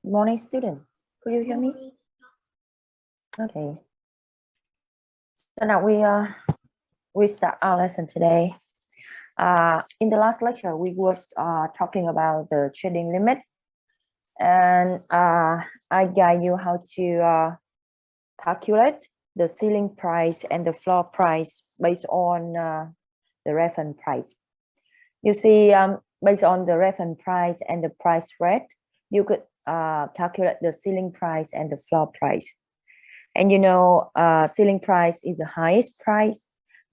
Good morning, student. Could you hear me? Okay. So now we start our lesson today. In the last lecture, we was talking about the trading limit, and I guide you how to calculate the ceiling price and the floor price based on the reference price. You see, based on the reference price and the price rate, you could calculate the ceiling price and the floor price. And you know, ceiling price is the highest price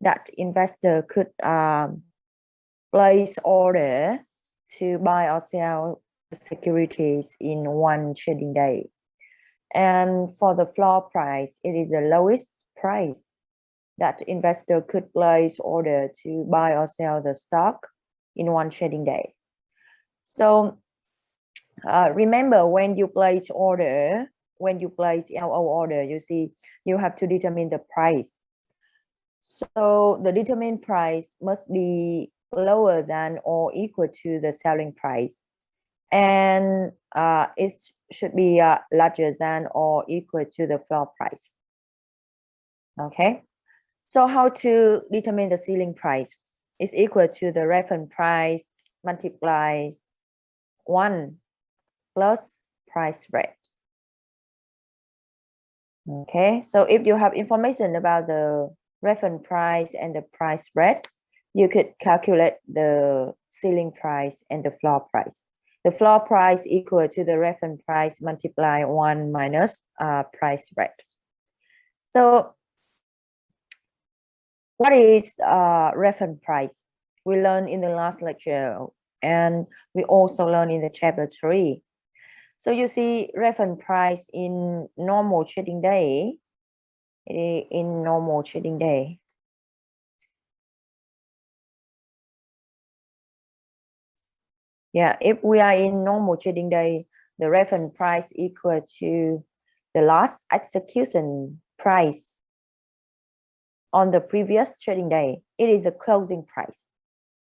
that investor could place order to buy or sell securities in one trading day. And for the floor price, it is the lowest price that investor could place order to buy or sell the stock in one trading day. So remember, when you place order, when you place LO order, you see, you have to determine the price. So the determined price must be lower than or equal to the selling price. And it should be larger than or equal to the floor price. Okay. So how to determine the ceiling price? It's equal to the reference price multiplied 1 plus price rate. Okay, so if you have information about the reference price and the price rate, you could calculate the ceiling price and the floor price. The floor price equal to the reference price multiply 1 minus price rate. So what is reference price? We learned in the last lecture, and we also learned in the chapter 3. So you see, reference price in normal trading day. In normal trading day. Yeah, if we are in normal trading day, the reference price equal to the last execution price on the previous trading day. It is the closing price,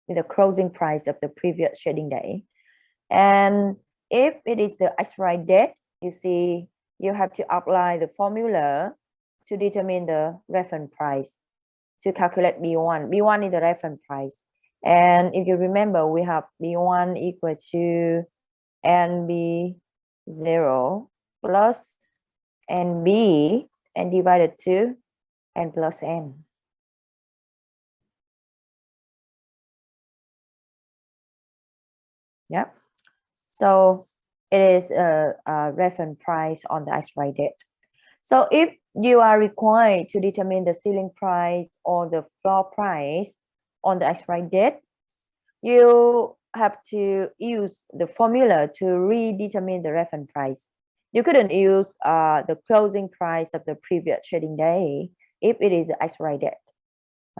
the closing price of the previous trading day. And if it is the expiry date, you see, you have to apply the formula to determine the reference price to calculate B1. B1 is the reference price. And if you remember, we have B1 equal to NB0 plus NB and divided to N plus N. Yeah. So it is a reference price on the expiry date. So if you are required to determine the ceiling price or the floor price on the expiry date, you have to use the formula to redetermine the reference price. You couldn't use the closing price of the previous trading day if it is the expiry date.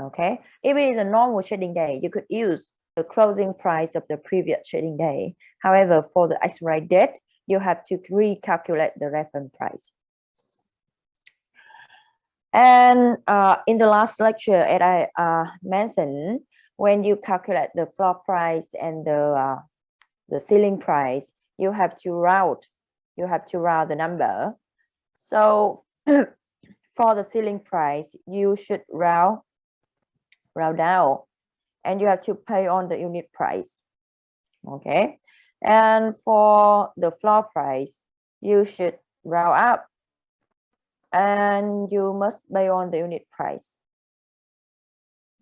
Okay, if it is a normal trading day, you could use the closing price of the previous trading day. However, for the expiry date, you have to recalculate the reference price. And in the last lecture, as I mentioned, when you calculate the floor price and the ceiling price, you have to round. You have to round the number. So for the ceiling price, you should round down, and you have to pay on the unit price. Okay, and for the floor price, you should round up, and you must pay on the unit price.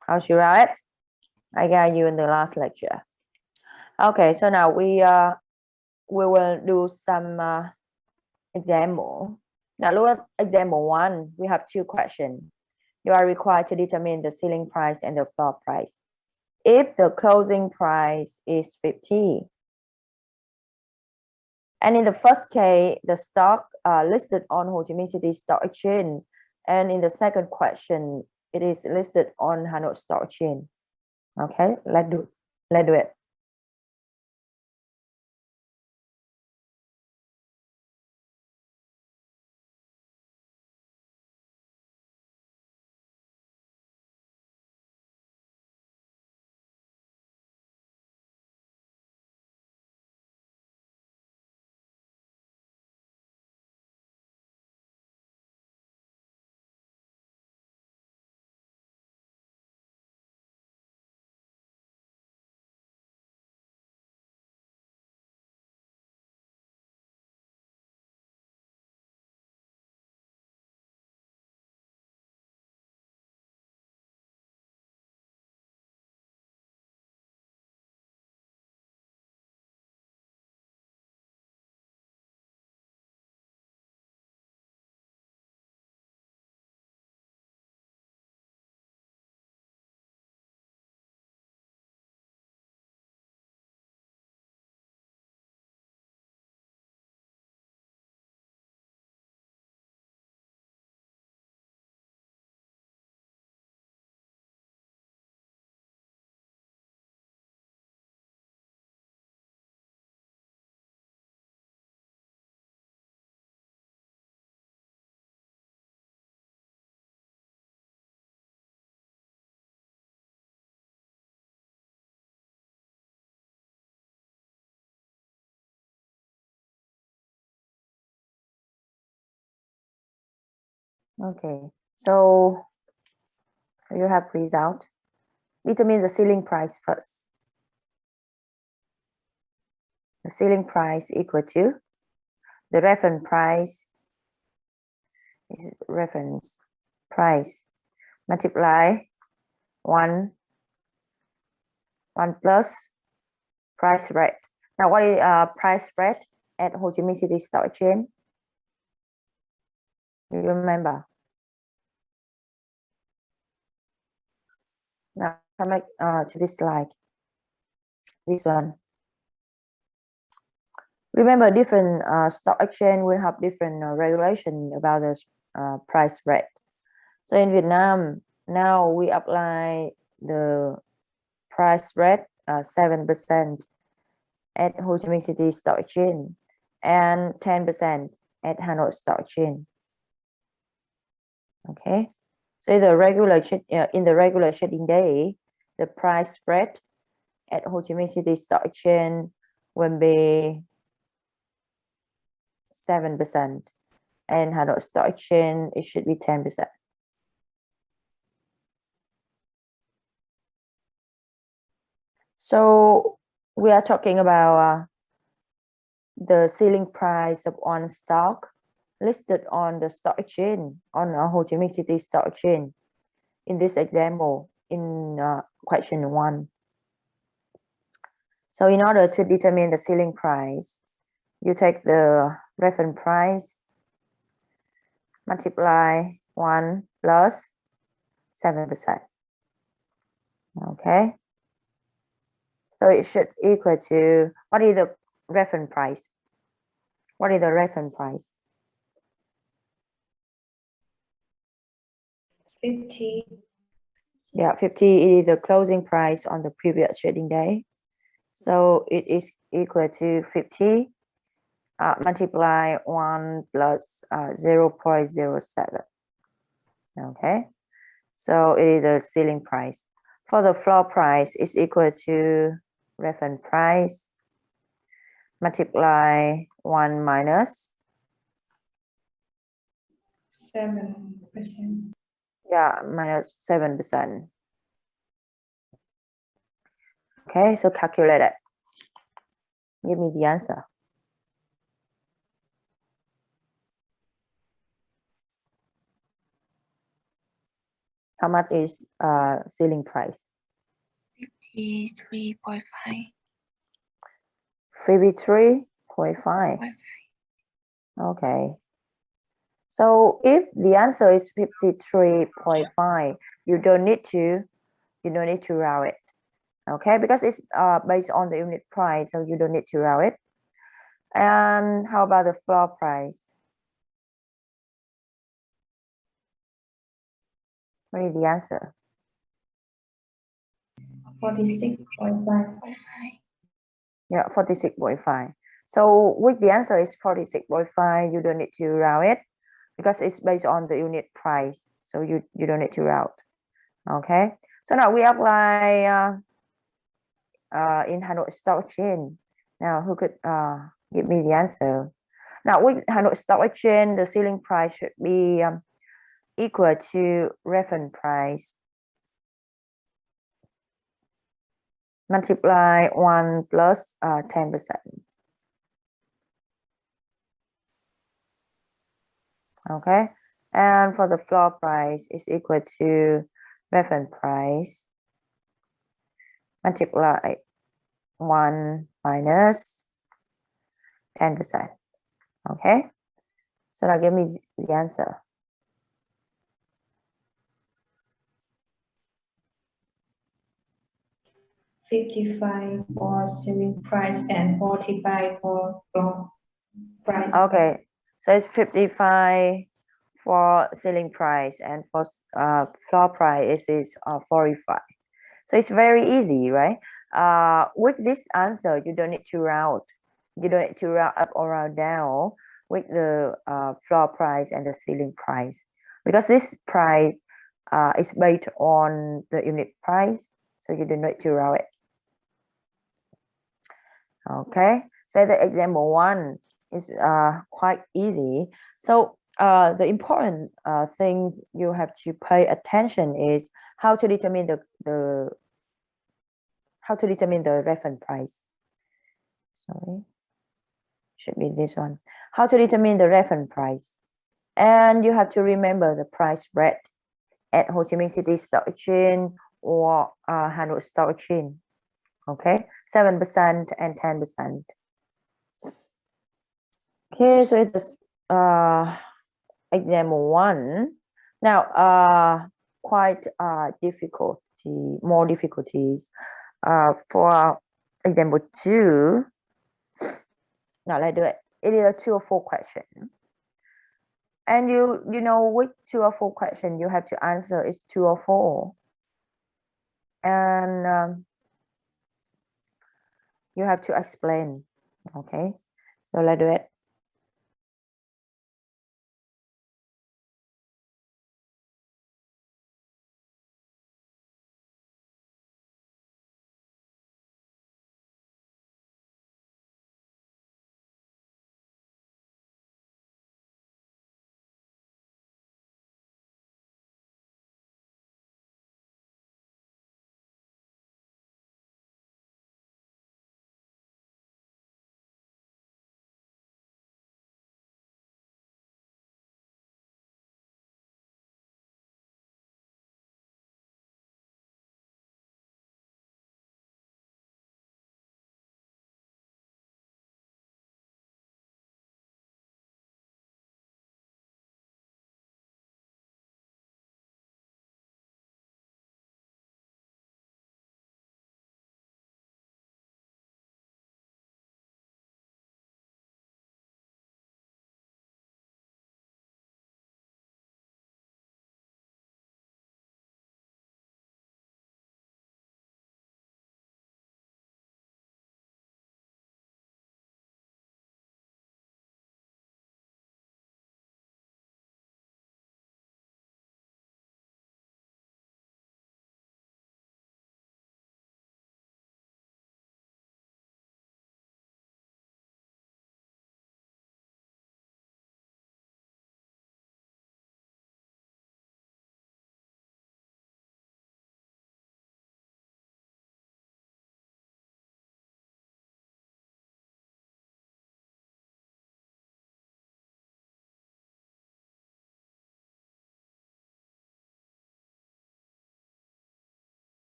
How should you round it? I got you in the last lecture. Okay, so now we will do some example. Now look at example 1. We have 2 questions. You are required to determine the ceiling price and the floor price. If the closing price is 50, and in the first case, the stock listed on Ho Chi Minh City Stock Exchange, and in the second question, it is listed on Hanoi Stock Exchange. Okay, let's do it. Okay, so you have result. Determine the ceiling price first. The ceiling price equal to the reference price is reference price multiply 1 plus price rate. Now what is price rate at Ho Chi Minh City Stock Exchange? Do you remember? Now come back to this slide. This one. Remember, different stock exchange will have different regulation about the price rate. So in Vietnam, now we apply the price rate 7% at Ho Chi Minh City Stock Exchange and 10% at Hanoi Stock Exchange. Okay, so the regular in the regular trading day, the price rate at Ho Chi Minh City Stock Exchange will be 7%, and Hanoi Stock Exchange it should be 10%. So we are talking about the ceiling price of one stock listed on the stock exchange on Ho Chi Minh City Stock Exchange. In this example, in question 1. So in order to determine the ceiling price, you take the reference price multiply 1 plus 7%. Okay. So it should equal to, what is the reference price? What is the reference price? 50. Yeah, 50 is the closing price on the previous trading day. So it is equal to 50 multiply 1 plus 0.07. Okay, so it is the ceiling price. For the floor price, is equal to reference price multiply 1 minus 7%. Yeah, minus 7%. Okay, so calculate it. Give me the answer. How much is ceiling price? 53.5. 53.5. Okay. So if the answer is 53.5, you don't need to round it. Okay, because it's based on the unit price, so you don't need to round it. And how about the floor price? What is the answer? 46.5. Yeah, 46.5. So with the answer is 46.5, you don't need to round it because it's based on the unit price. So you don't need to round. Okay. So now we apply in Hanoi Stock Exchange. Now who could give me the answer? Now with Hanoi Stock Exchange, the ceiling price should be equal to reference price multiply 1 plus 10%. Okay, and for the floor price is equal to reference price multiply 1 minus 10%. Okay, so now give me the answer. 55 for selling price and 45 for floor price. Okay, so it's 55 for selling price and for floor price is 45. So it's very easy, right? With this answer, you don't need to round. You don't need to round up or round down with the floor price and the ceiling price, because this price is based on the unit price, so you don't need to round it. Okay, so the example 1 is quite easy. So the important thing you have to pay attention is how to determine the reference price. Sorry, should be this one. How to determine the reference price, and you have to remember the price spread at Ho Chi Minh City Stock Exchange or Hanoi Stock Exchange. Okay, 7% and 10%. Okay, so it is example 1. Now, quite more difficulties for example 2. Now let's do it. It is a 2 or 4 question, and you know which 2 or 4 question you have to answer is 2 or 4, and you have to explain. Okay, so let's do it.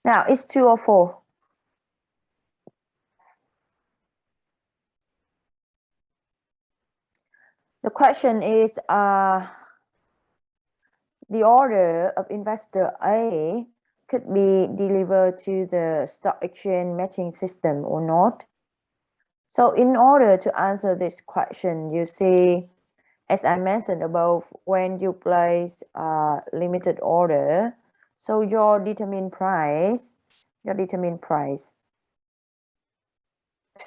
Now it's 2 or 4. The question is the order of investor A could be delivered to the stock exchange matching system or not. So in order to answer this question, you see, as I mentioned above, when you place a limited order, so your determined price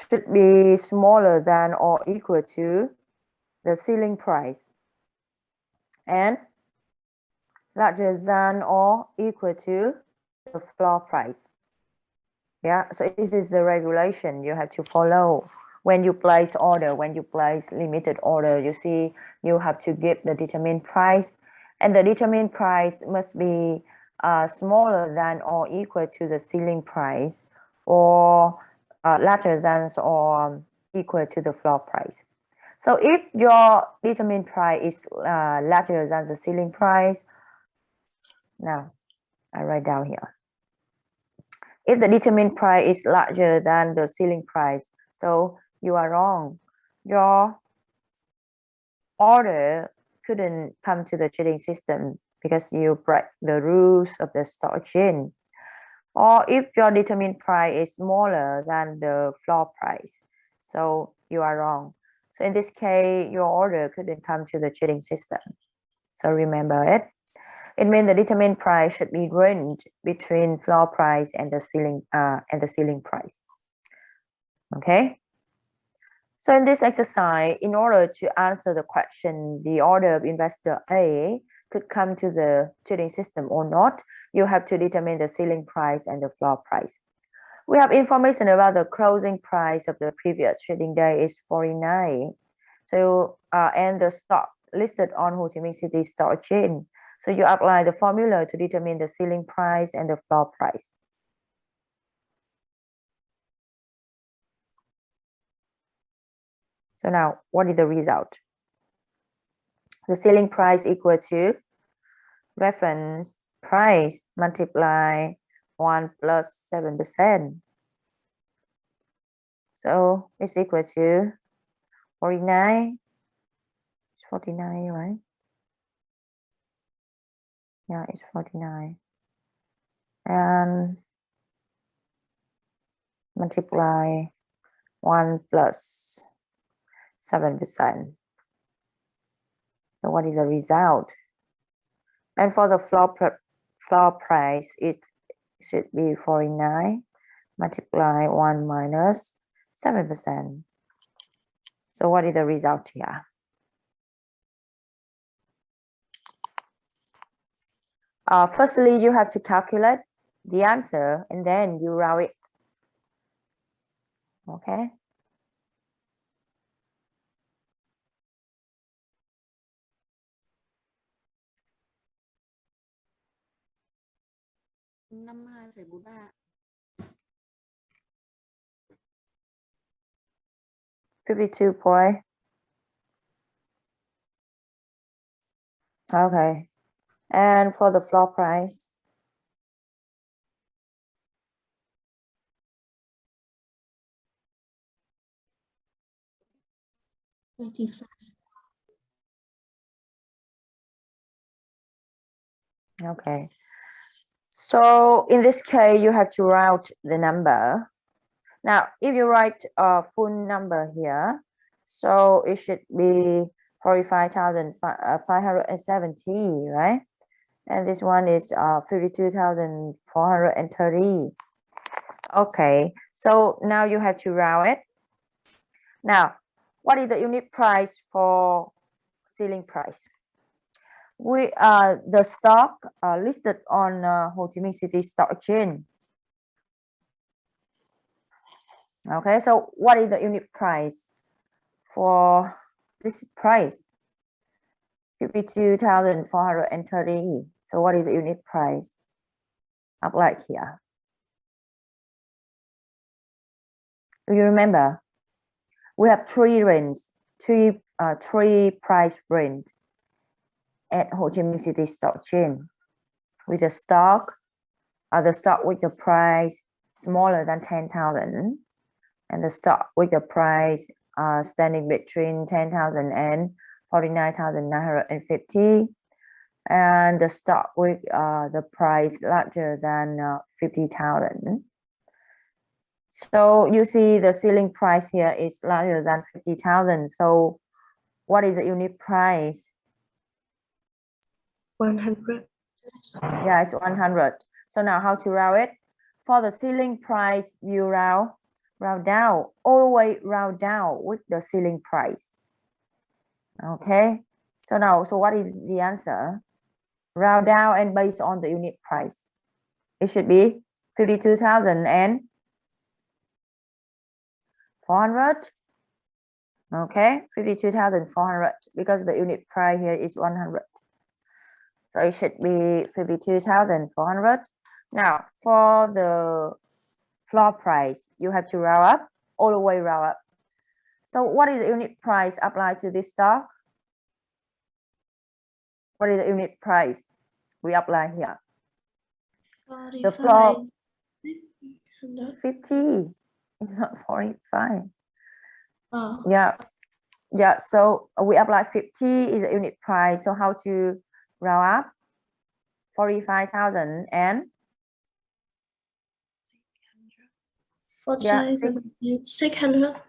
should be smaller than or equal to the ceiling price and larger than or equal to the floor price. Yeah, so this is the regulation you have to follow when you place order. When you place limited order, you see you have to give the determined price, and the determined price must be smaller than or equal to the ceiling price, or larger than or equal to the floor price. So if your determined price is larger than the ceiling price, now I write down here. If the determined price is larger than the ceiling price, so you are wrong. Your order couldn't come to the trading system because you break the rules of the stock exchange. or if your determined price is smaller than the floor price. So you are wrong. So in this case, your order couldn't come to the trading system. So remember it. It means the determined price should be range between floor price and the ceiling price. Okay. So in this exercise, in order to answer the question, the order of investor A could come to the trading system or not, you have to determine the ceiling price and the floor price. We have information about the closing price of the previous trading day is 49. So, and the stock listed on Ho Chi Minh City Stock Exchange. So you apply the formula to determine the ceiling price and the floor price. So now, what is the result? The ceiling price equal to reference price multiply 1 plus 7%. So it's equal to 49. It's 49, right? Yeah, it's 49. And multiply 1 plus 7%. So what is the result? And for the floor price, it should be 49 multiply 1 minus 7%. So what is the result here? Firstly, you have to calculate the answer and then you round it. Okay. $52 point. Okay. And for the floor price? Okay. So in this case, you have to round the number. Now, if you write a full number here, so it should be 45,570, right? And this one is 52,430. Okay, so now you have to round it. Now, what is the unit price for ceiling price? We the stock listed on Ho Chi Minh City Stock Exchange. Okay, so what is the unit price for this price? 52,430. So what is the unit price? Apply here. Do you remember? We have three ranges, three price range at Ho Chi Minh City Stock Exchange with the stock with the price smaller than 10,000 and the stock with the price standing between 10,000 and 49,950 and the stock with the price larger than 50,000. So you see the ceiling price here is larger than 50,000. So what is the unit price? 100. Yeah, it's 100. So now how to round it? For the ceiling price, you round down, always round down with the ceiling price. Okay. So now, so what is the answer? Round down and based on the unit price. It should be 52,400. Okay, 52,400 because the unit price here is 100. So it should be 52,400. Now for the floor price, you have to round up, all the way round up. So what is the unit price applied to this stock? What is the unit price we apply here? 45. The floor 50. It's not 45. Oh. Yeah. So we apply 50 is the unit price. So how to round up? 45,000 and Yeah, 45,600.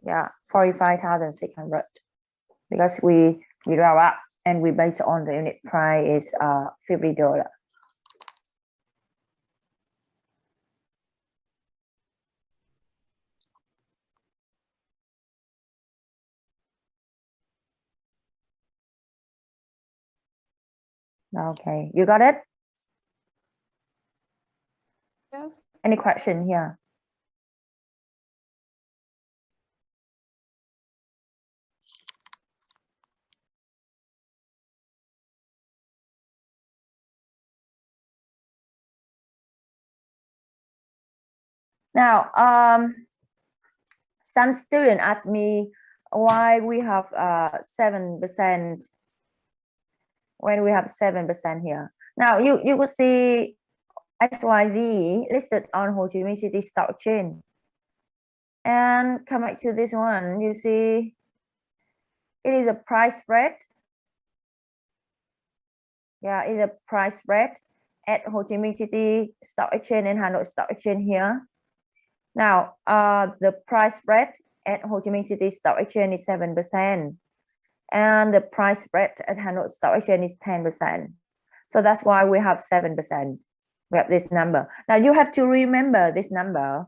Yeah, 45,600 because we round up and we base on the unit price is $50. Okay, you got it? Yes. Any question here? Now, some students ask me why we have 7% when we have 7% here. Now, you could see XYZ listed on Ho Chi Minh City Stock Exchange. And come back to this one, you see it is a price spread. Yeah, it's a price spread at Ho Chi Minh City Stock Exchange and Hanoi Stock Exchange here. Now, the price spread at Ho Chi Minh City Stock Exchange is 7%, and the price spread at Hanoi Stock Exchange is 10%. So that's why we have 7%. We have this number. Now you have to remember this number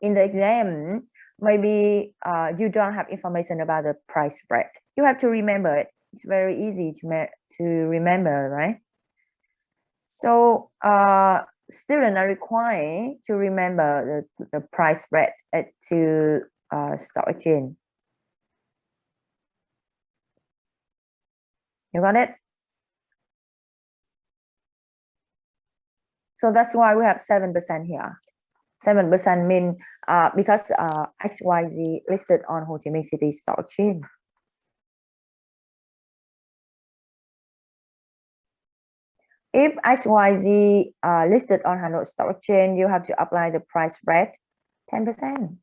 in the exam. Maybe you don't have information about the price spread. You have to remember it. It's very easy to remember, right? So students are required to remember the price spread at two stock exchange. You got it? So that's why we have 7% here. 7% mean because XYZ listed on Ho Chi Minh City Stock Exchange. If XYZ listed on Hanoi Stock Exchange, you have to apply the price spread 10%.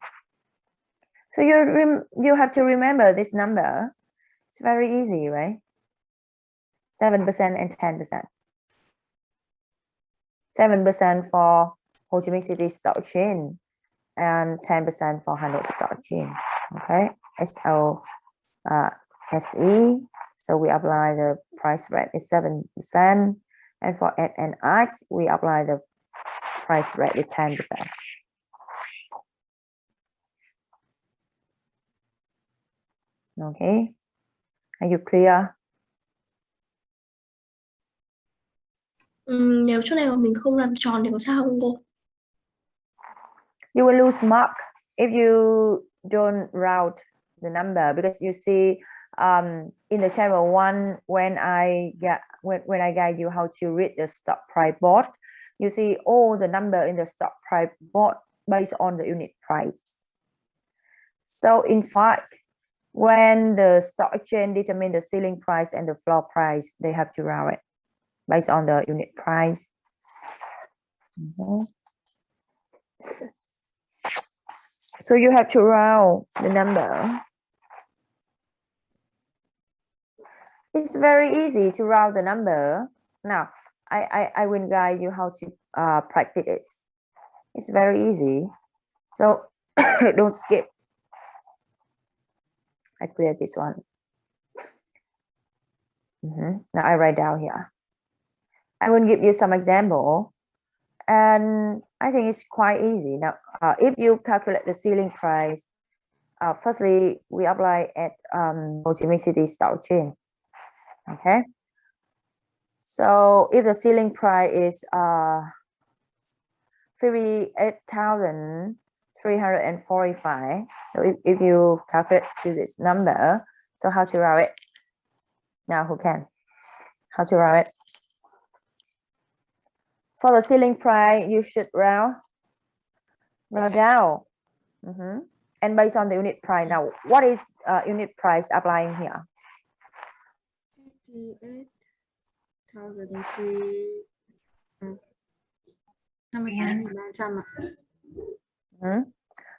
So you have to remember this number. It's very easy, right? 7% and 10%. 7% for Ho Chi Minh City Stock Exchange and 10% for Hanoi Stock Exchange. Okay, HOSE. So we apply the price spread is 7%, and for NX we apply the price rate is 10%. Okay, are you clear? Nếu chỗ này mà mình không làm tròn thì có sao không cô? You will lose mark if you don't round the number, because you see in the chapter 1 when I guide you how to read the stock price board, you see all the number in the stock price board based on the unit price. So in fact, when the stock exchange determine the ceiling price and the floor price, they have to round it based on the unit price. So you have to round the number. It's very easy to round the number. Now, I will guide you how to practice it. It's very easy. So don't skip. I clear this one. Now I write down here. I will give you some example, and I think it's quite easy. Now, if you calculate the ceiling price, firstly we apply at Ho Chi Minh City Stock Exchange. Okay. So if the ceiling price is 38,345, so if you calculate to this number, so how to round it? Now who can? How to round it? For the ceiling price, you should round down. And based on the unit price. Now, what is unit price applying here?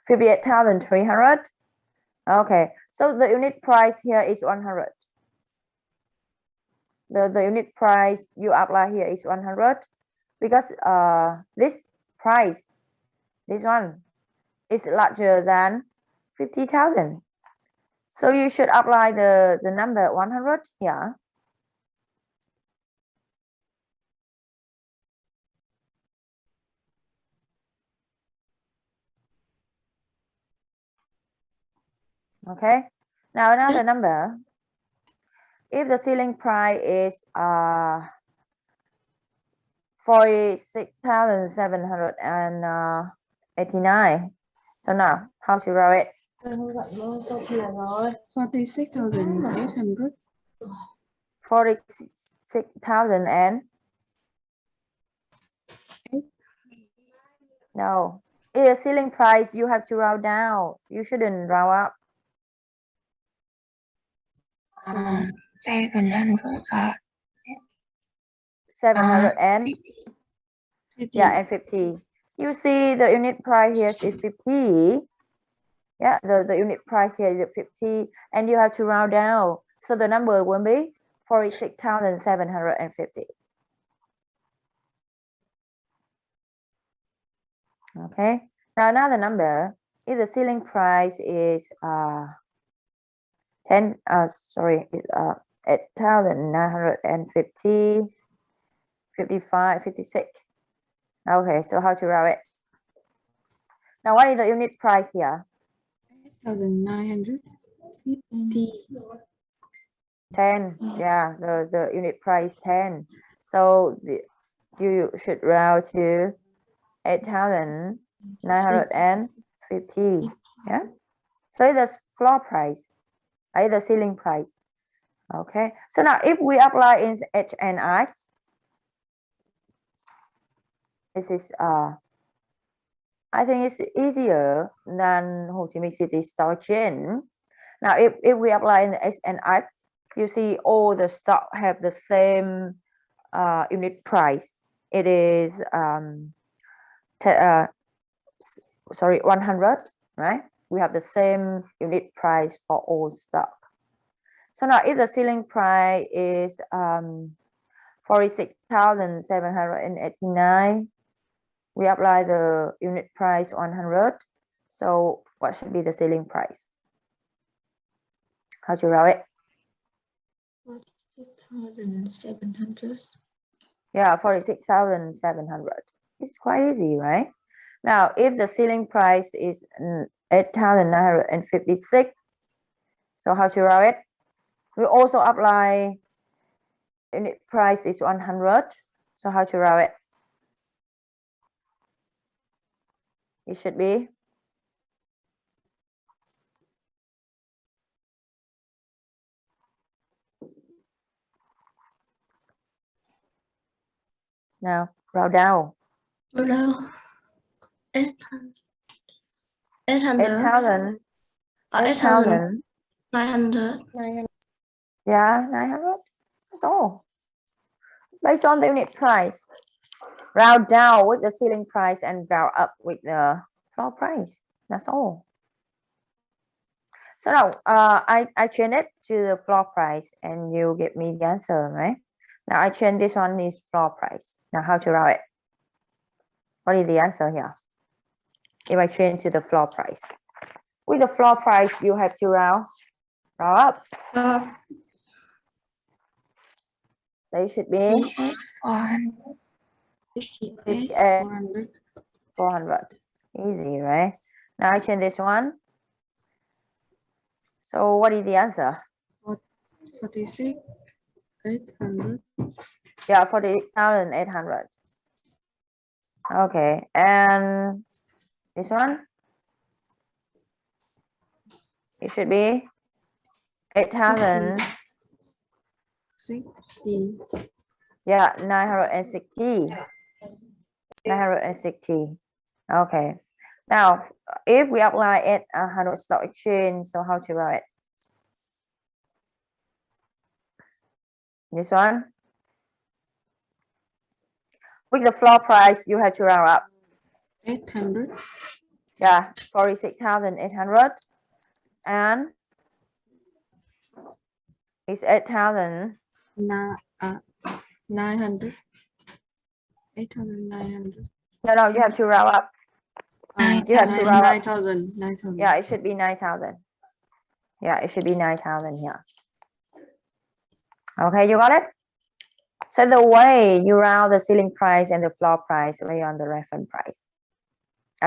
58,300. Okay, so the unit price here is 100. The unit price you apply here is 100 because this price, this one, is larger than 50,000. So you should apply the number 100 here. Okay. Now another number. If the ceiling price is 46,789. So now, how to write it? 46,800. 46,000 and no. If the ceiling price, you have to round down. You shouldn't round up. 700. 700 and 50. yeah, and 50. You see the unit price here is 50. Yeah, the unit price here is 50, and you have to round down. So the number will be 46,750. Okay. Now another number. If the ceiling price is 8,950, 55, 56. Okay, so how to write it? Now what is the unit price here? 8,950. 10. Yeah, the unit price 10. So you should round to 8,950. Yeah. So it's the floor price, the ceiling price. Okay. So now if we apply in H and I, this is I think it's easier than Ho Chi Minh City stock chain. Now if we apply in S and I, you see all the stock have the same unit price. It is 100, right? We have the same unit price for all stock. So now if the ceiling price is 46,789, we apply the unit price 100. So what should be the ceiling price? How to write it? 46,700. Yeah, 46,700. It's quite easy, right? Now, if the ceiling price is 8,956, so how to write it? We also apply unit price is 100. So how to write it? It should be now round down. Rồi đâu? 800. 8,000. 8,000. 8,000. 900. Yeah, 900. That's all. Based on the unit price. Round down with the ceiling price and round up with the floor price. That's all. So now I change it to the floor price and you give me the answer, right? Now I change this one is floor price. Now how to write it? What is the answer here? If I change to the floor price. With the floor price, you have to round up. So it should be 400. Easy, right? Now I change this one. So what is the answer? 46,800. Yeah, 48,800. Okay, and this one? It should be 8,000. 60. Yeah, 960. 960. Okay. Now, if we apply at 100 stock exchange, so how to write? This one? With the floor price, you have to round up. 800. Yeah, 46,800. And it's 8,000. 900. 8,900. No, you have to round up. You have to round up. 9,000. 9,000. Yeah, it should be 9,000. Yeah, it should be 9,000 here. Okay, you got it? So the way you round the ceiling price and the floor price based on the reference price.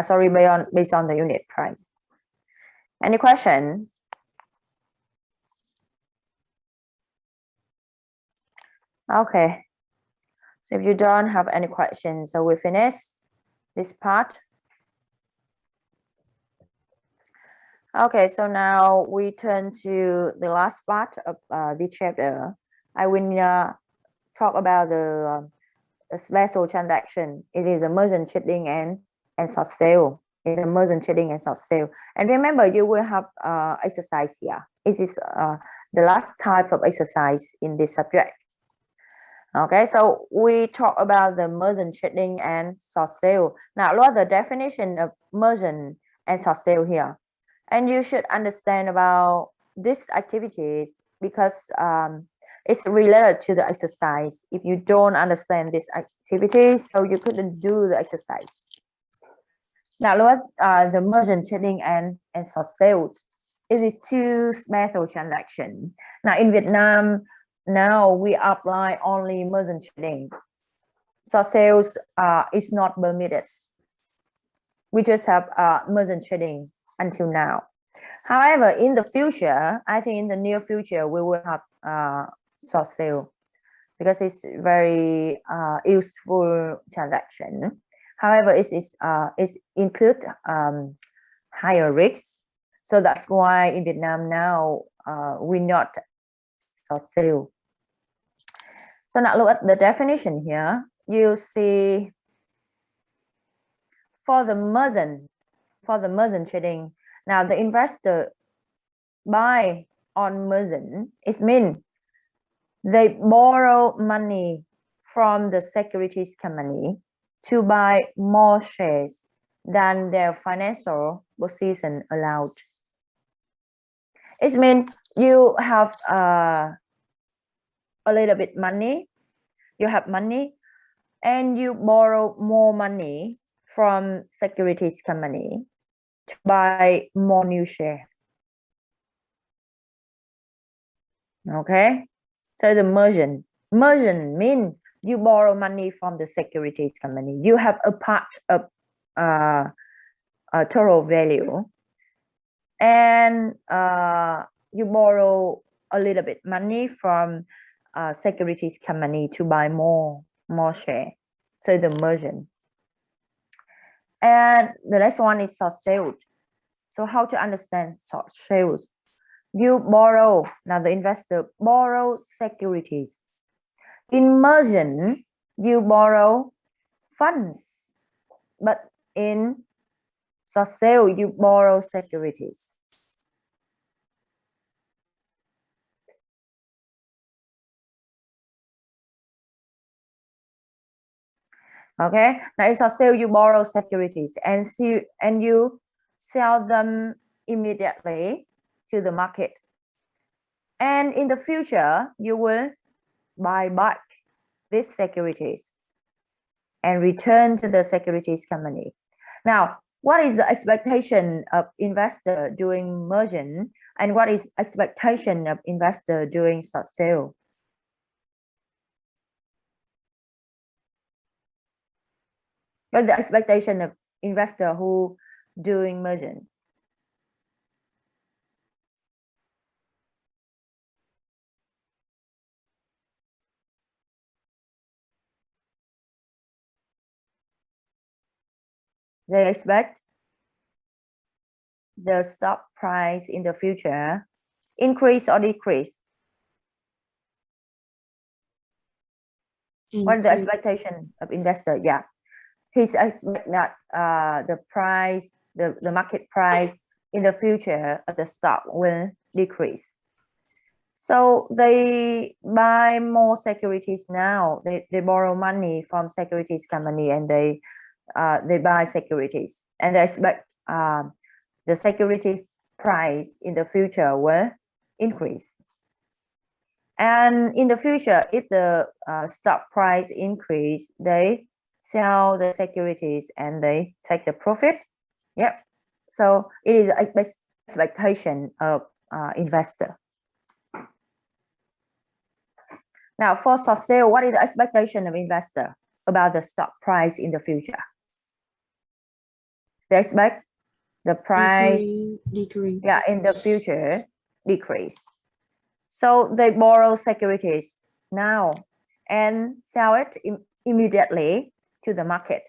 Sorry, based on the unit price. Any question? Okay. So if you don't have any questions, so we finish this part. Okay, so now we turn to the last part of this chapter. I will talk about the special transaction. It is a merchant trading and short sale. It's a merchant trading and short sale. And remember, you will have exercise here. This is the last type of exercise in this subject. Okay, so we talk about the merchant trading and short sale. Now, what the definition of merchant and short sale here? And you should understand about these activities because it's related to the exercise. If you don't understand this activity, so you couldn't do the exercise. Now, what the merchant trading and short sale? It is two special transactions. Now, in Vietnam, now we apply only merchant trading. Short sales is not permitted. We just have merchant trading until now. However, in the future, I think in the near future, we will have short sale because it's very useful transaction. However, it include higher risks. So that's why in Vietnam now we not short sale. So now look at the definition here. You see for the merchant trading. Now the investor buy on merchant. It means they borrow money from the securities company to buy more shares than their financial position allowed. It means you have a little bit money, you have money, and you borrow more money from securities company to buy more new share. Okay, so the merchant means you borrow money from the securities company. You have a part of total value, and you borrow a little bit money from securities company to buy more share. So the merchant. And the next one is short sales. So how to understand short sales? You borrow, now the investor borrow securities. In merchant, you borrow funds, but in short sale, you borrow securities. Okay, now in short sale, you borrow securities and you sell them immediately to the market. And in the future, you will buy back these securities and return to the securities company. Now, what is the expectation of investor doing merchant and what is expectation of investor doing short sale? What's the expectation of investor who doing merchant? They expect the stock price in the future increase or decrease. What is the expectation of investor? Yeah, he's expect that the price, the market price in the future of the stock will decrease. So they buy more securities now. They borrow money from securities company and they buy securities and they expect the security price in the future will increase. And in the future, if the stock price increase, they sell the securities and they take the profit Yep. So it is expectation of investor. Now for short sale, what is the expectation of investor about the stock price in the future? They expect the price, Decrease. yeah, in the future decrease. So they borrow securities now and sell it immediately to the market.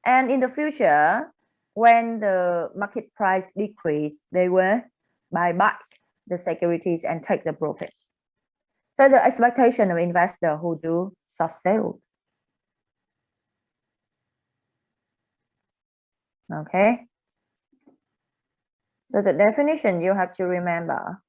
And in the future, when the market price decrease, they will buy back the securities and take the profit. So the expectation of investor who do short sale. Okay. So the definition you have to remember